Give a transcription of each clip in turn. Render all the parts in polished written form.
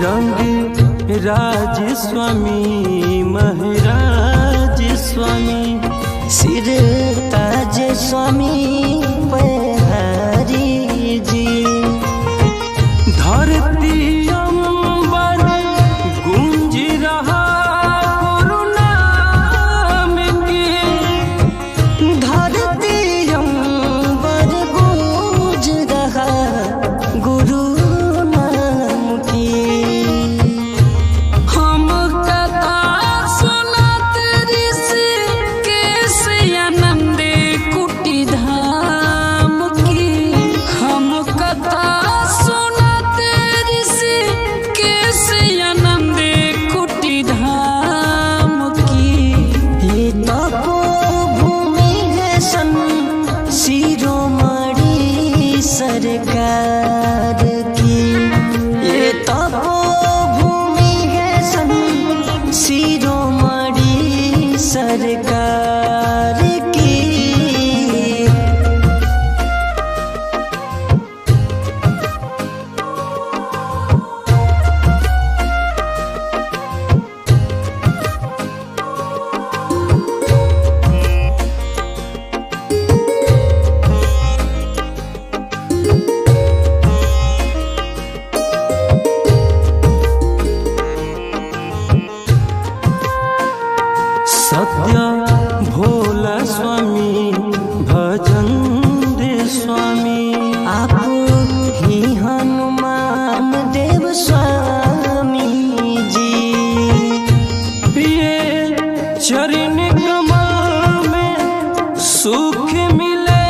रंग राज स्वामी महाराज स्वामी सिर ताज स्वामी बिहारी जी। धरती अंबर गूंज रहा गुरु नाम की, धरती अंबर गूंज रहा गुरु नाम की। हम कथा सुनत ऋषिकेश आनंद कुटी धाम की। हम कथा सुनत ऋषिकेश आनंद कुटी धाम की। ये तपोभूमि है सन शिरोमणि सरकार की। ये तपोभूमि है सन शिरोमणि सरकार की। सत्य भोला स्वामी भजन दे स्वामी। आप ही हनुमान देव स्वामी जी। ये चरण कमल में सुख मिले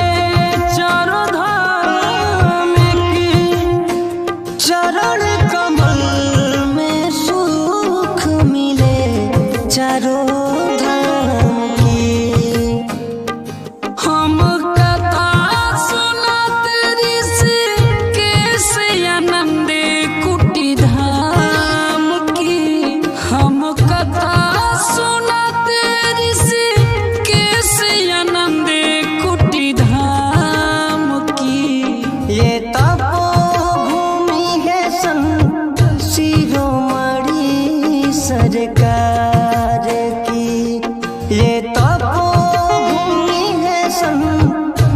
चारों धाम की। चरण कमल में सुख मिले चारों धाम की। हम कथा सुनत ऋषिकेश आनंद कुटी धाम की। हम कथा सुनत ऋषिकेश आनंद कुटी धाम की। ये तपोभूमि है सन शिरोमणि सरकार की। ये तपोभूमि है सन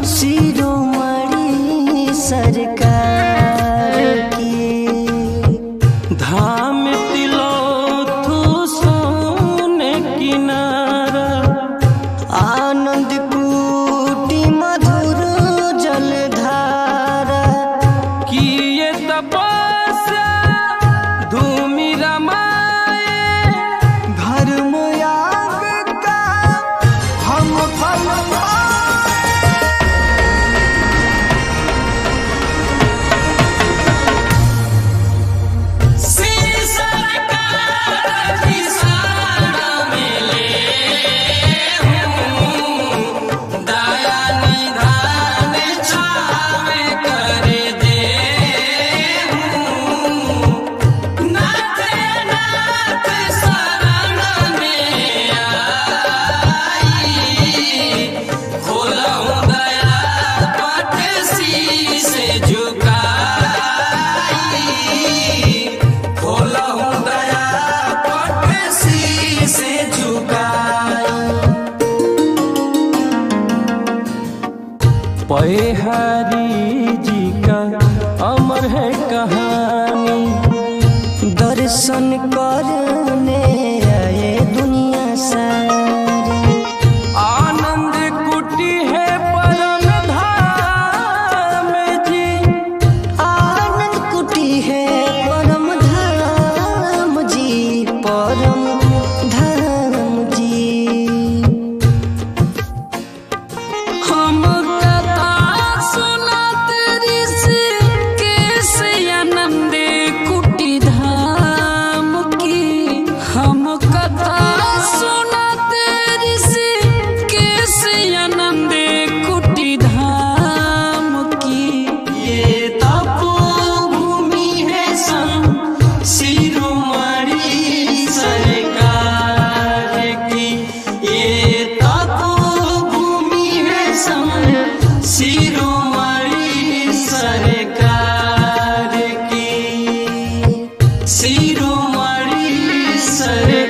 शिरोमणि सरकार की। धाम तिलोथु सोने किनारा, आनंद कूटी मधुर जलधारा। किए तपस्या धूमि रमाए। धर्म याग का हम फल पयहारी जी का अमर है कहानी। दर्शन करने आए दुनिया सारी। आनंद कुटी है परम धाम जी। आनंद कुटी है परम धाम जी। परम धाम जी। हम कथा सुनत ऋषिकेश आनंद कुटी धाम की। हम रे